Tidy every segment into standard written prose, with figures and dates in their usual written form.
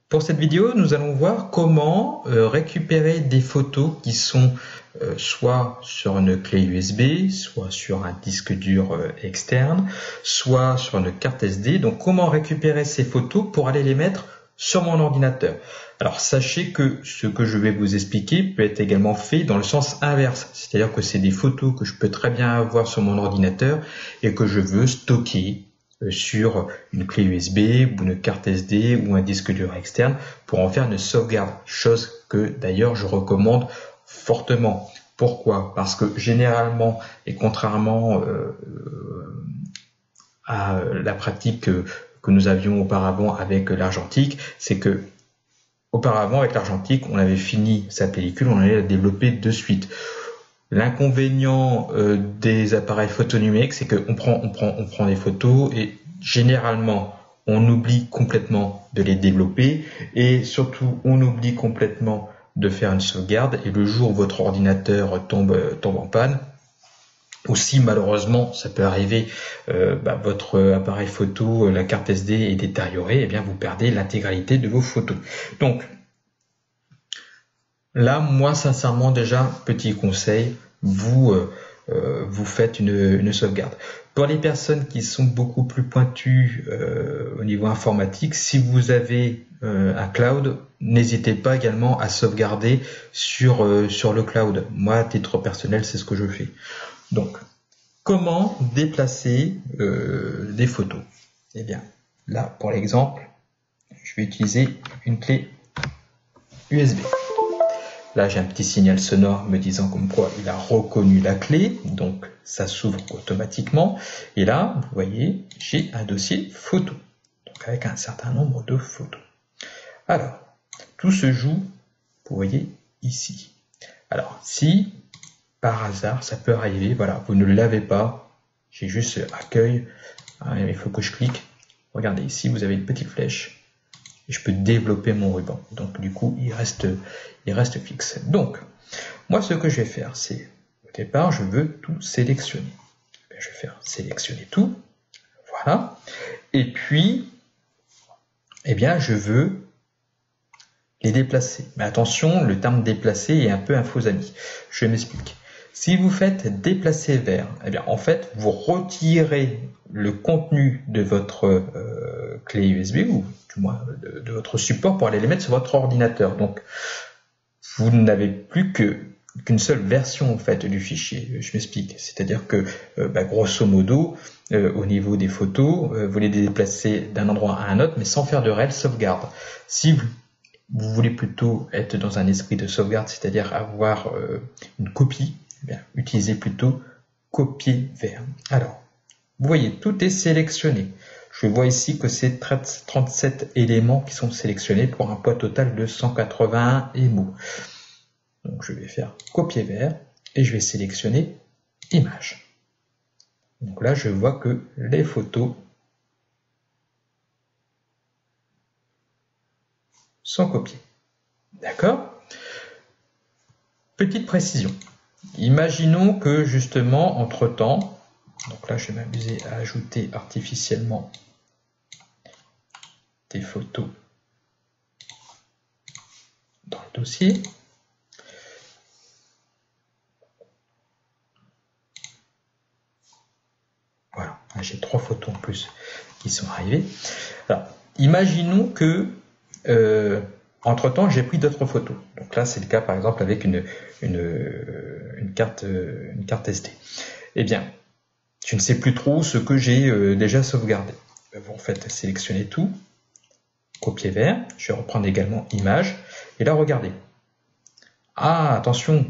Pour cette vidéo, nous allons voir comment récupérer des photos qui sont soit sur une clé USB, soit sur un disque dur externe, soit sur une carte SD. Donc comment récupérer ces photos pour aller les mettre sur mon ordinateur. Alors sachez que ce que je vais vous expliquer peut être également fait dans le sens inverse. C'est-à-dire que c'est des photos que je peux très bien avoir sur mon ordinateur et que je veux stocker sur une clé USB ou une carte SD ou un disque dur externe pour en faire une sauvegarde, chose que d'ailleurs je recommande fortement. Pourquoi? Parce que généralement, et contrairement à la pratique que nous avions auparavant avec l'argentique, c'est que auparavant avec l'argentique, on avait fini sa pellicule, on allait la développer de suite. L'inconvénient des appareils photo numériques, c'est qu'on prend des photos et généralement on oublie complètement de les développer et surtout on oublie complètement de faire une sauvegarde et le jour où votre ordinateur tombe en panne, ou si malheureusement ça peut arriver, votre appareil photo, la carte SD est détériorée, et bien vous perdez l'intégralité de vos photos. Donc là, moi, sincèrement, déjà, petit conseil, vous faites une sauvegarde. Pour les personnes qui sont beaucoup plus pointues au niveau informatique, si vous avez un cloud, n'hésitez pas également à sauvegarder sur le cloud. Moi, à titre personnel, c'est ce que je fais. Donc, comment déplacer des photos? Eh bien, là, pour l'exemple, je vais utiliser une clé USB. Là, j'ai un petit signal sonore me disant comme quoi il a reconnu la clé, donc ça s'ouvre automatiquement. Et là, vous voyez, j'ai un dossier photo, donc avec un certain nombre de photos. Alors, tout se joue, vous voyez, ici. Alors, si par hasard, ça peut arriver, voilà, vous ne l'avez pas, j'ai juste accueil, hein, il faut que je clique. Regardez, ici, vous avez une petite flèche. Et je peux développer mon ruban. Donc du coup, il reste fixe. Donc, moi, ce que je vais faire, c'est, au départ, je veux tout sélectionner. Je vais faire sélectionner tout. Voilà. Et puis, eh bien, je veux les déplacer. Mais attention, le terme déplacer est un peu un faux ami. Je m'explique. Si vous faites déplacer vers, eh bien, en fait, vous retirez le contenu de votre clé USB ou du moins de votre support pour aller les mettre sur votre ordinateur. Donc, vous n'avez plus qu'une seule version en fait du fichier. Je m'explique. C'est-à-dire que, grosso modo, au niveau des photos, vous les déplacez d'un endroit à un autre, mais sans faire de réelle sauvegarde. Si vous voulez plutôt être dans un esprit de sauvegarde, c'est-à-dire avoir une copie, eh bien, utilisez plutôt copier vers. Alors, vous voyez, tout est sélectionné. Je vois ici que c'est 37 éléments qui sont sélectionnés pour un poids total de 181 émaux. Donc je vais faire copier vers et je vais sélectionner image. Donc là, je vois que les photos sont copiées. D'accord? Petite précision. Imaginons que justement, entre-temps, donc là je vais m'amuser à ajouter artificiellement des photos dans le dossier. Voilà, j'ai 3 photos en plus qui sont arrivées. Alors, imaginons que entre-temps j'ai pris d'autres photos. Donc là c'est le cas par exemple avec une carte SD. Eh bien, je ne sais plus trop ce que j'ai déjà sauvegardé. Vous faites sélectionner tout, copier vers, je vais reprendre également image, et là regardez. Ah, attention,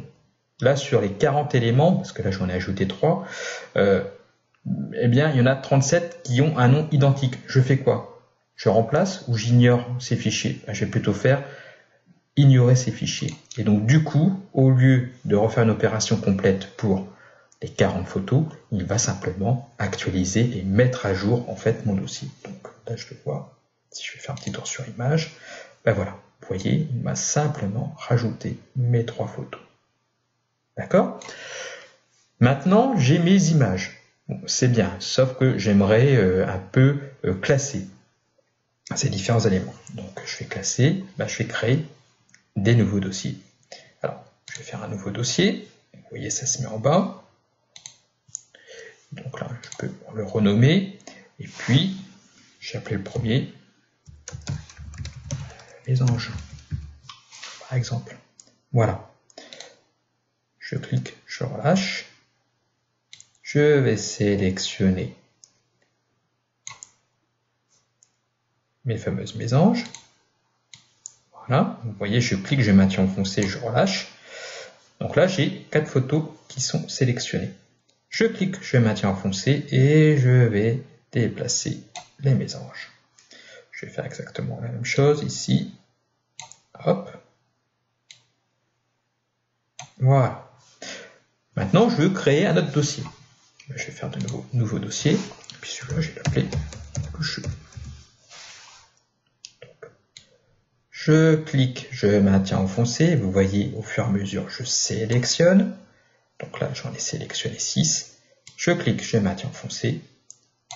là sur les 40 éléments, parce que là j'en ai ajouté 3, eh bien il y en a 37 qui ont un nom identique. Je fais quoi? Je remplace ou j'ignore ces fichiers? Je vais plutôt faire ignorer ces fichiers. Et donc du coup, au lieu de refaire une opération complète pour les 40 photos, il va simplement actualiser et mettre à jour en fait mon dossier. Donc là je le vois, si je vais faire un petit tour sur image, ben voilà, vous voyez, il m'a simplement rajouté mes 3 photos. D'accord? Maintenant, j'ai mes images. Bon, c'est bien, sauf que j'aimerais un peu classer. ces différents éléments. Donc je vais classer, je vais créer des nouveaux dossiers. Alors, je vais faire un nouveau dossier. Vous voyez, ça se met en bas. Donc là, je peux le renommer. Et puis, j'ai appelé le premier les anges, par exemple. Voilà. Je clique, je relâche. Je vais sélectionner mes fameuses mésanges. Voilà. Vous voyez, je clique, je maintiens enfoncé, je relâche. Donc là, j'ai 4 photos qui sont sélectionnées. Je clique, je maintiens enfoncé et je vais déplacer les mésanges. Je vais faire exactement la même chose ici. Hop. Voilà. Maintenant, je veux créer un autre dossier. Je vais faire de nouveau dossier. Et puis celui-là, je vais l'appeler coucheux. Je clique, je maintiens enfoncé. Vous voyez, au fur et à mesure, je sélectionne. Donc là, j'en ai sélectionné 6. Je clique, je maintiens enfoncé.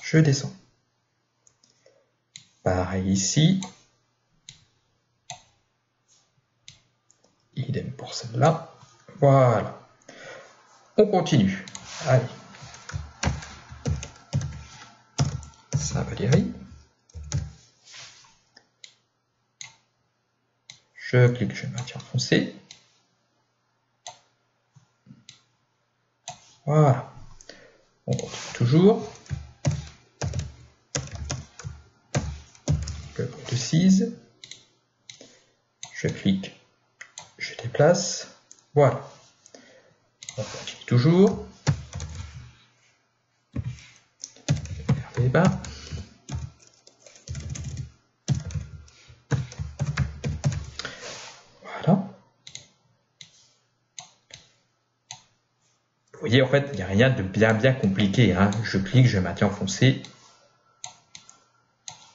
Je descends. Pareil ici. Idem pour celle-là. Voilà. On continue. Allez. Saint-Valéry. Je clique, je maintiens enfoncé. Voilà. On continue toujours. Le code de Cise. Je clique, je déplace. Voilà. On continue toujours. Les bains. Voilà. Vous voyez, en fait, il n'y a rien de bien compliqué. Hein. Je clique, je maintiens enfoncé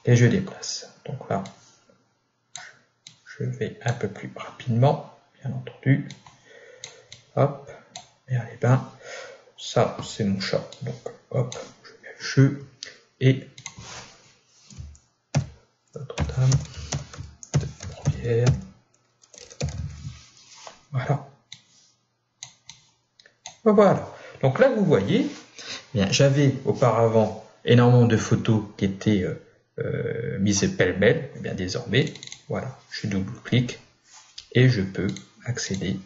et je déplace. Donc là, je vais un peu plus rapidement, bien entendu. Hop, et allez, ça c'est mon chat. Donc hop, je mets le jeu et Notre-Dame de Première. Voilà. Voilà. Donc là, vous voyez, j'avais auparavant énormément de photos qui étaient mises pêle-mêle. Et bien désormais, voilà, je double-clique et je peux accéder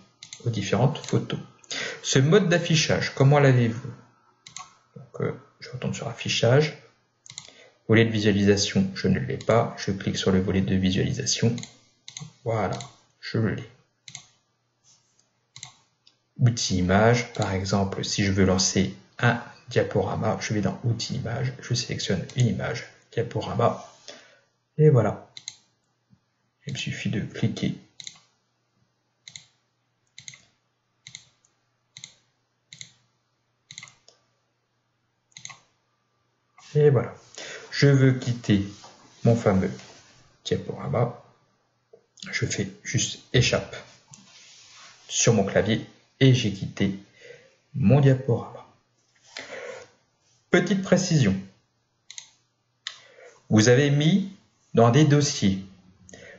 aux différentes photos. Ce mode d'affichage, comment l'avez-vous? Donc, je retourne sur affichage. Volet de visualisation, je ne l'ai pas. Je clique sur le volet de visualisation. Voilà, je l'ai. Outils images, par exemple, si je veux lancer un diaporama, je vais dans outils images, je sélectionne une image, diaporama, et voilà. Il me suffit de cliquer. Et voilà. Je veux quitter mon fameux diaporama. Je fais juste échappe sur mon clavier et j'ai quitté mon diaporama. Petite précision. Vous avez mis dans des dossiers.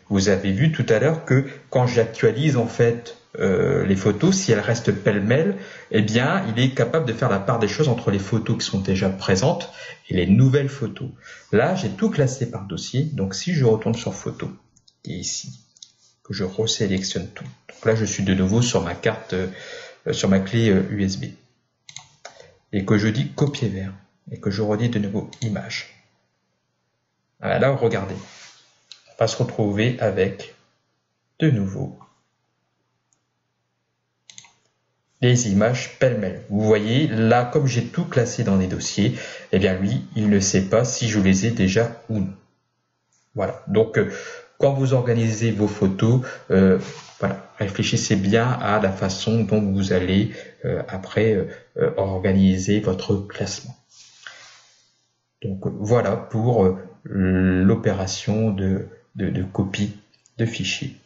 Vous avez vu tout à l'heure que quand j'actualise en fait les photos, si elles restent pêle-mêle, eh bien, il est capable de faire la part des choses entre les photos qui sont déjà présentes et les nouvelles photos. Là, j'ai tout classé par dossier. Donc, si je retourne sur photos et ici, que je resélectionne tout. Donc là, je suis de nouveau sur ma carte, sur ma clé USB. Et que je dis copier vers et que je redis de nouveau image. Là, regardez. On va se retrouver avec de nouveau les images pêle-mêle. Vous voyez, là, comme j'ai tout classé dans des dossiers, eh bien lui, il ne sait pas si je les ai déjà ou non. Voilà. Donc, quand vous organisez vos photos, voilà, réfléchissez bien à la façon dont vous allez après organiser votre classement. Donc voilà pour l'opération de copie de fichiers.